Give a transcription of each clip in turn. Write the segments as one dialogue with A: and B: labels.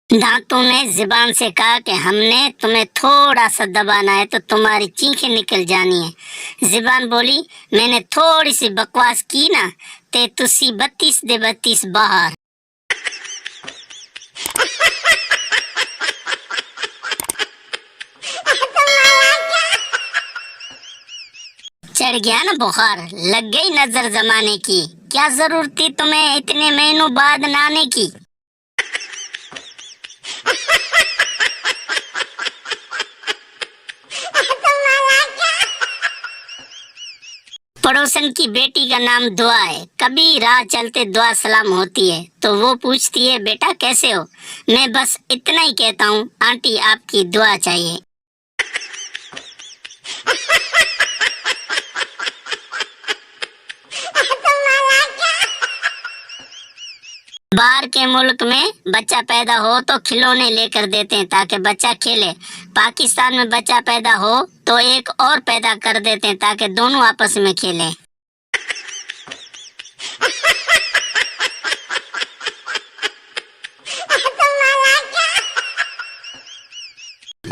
A: दांतों ने ज़ुबान से कहा कि हमने तुम्हें थोड़ा सा दबाना है तो तुम्हारी चीखें निकल जानी है। ज़ुबान बोली, मैंने थोड़ी सी बकवास की ना ते तुसी 32 दे 32 बाहर। चढ़ गया ना बुखार, लग गई नजर जमाने की। क्या जरूरत थी तुम्हें इतने महीनों बाद नहाने की। पड़ोसन की बेटी का नाम दुआ है। कभी राह चलते दुआ सलाम होती है तो वो पूछती है, बेटा कैसे हो। मैं बस इतना ही कहता हूँ, आंटी आपकी दुआ चाहिए। बाहर के मुल्क में बच्चा पैदा हो तो खिलौने लेकर देते हैं ताकि बच्चा खेले। पाकिस्तान में बच्चा पैदा हो तो एक और पैदा कर देते हैं ताकि दोनों आपस में खेलें।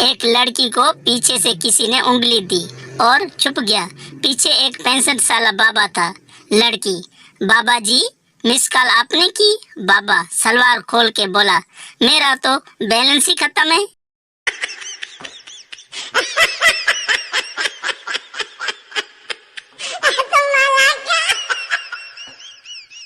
A: एक लड़की को पीछे से किसी ने उंगली दी और छुप गया। पीछे एक 65 साला बाबा था। लड़की, बाबा जी मिस कॉल आपने की। बाबा सलवार खोल के बोला, मेरा तो बैलेंस ही खत्म है।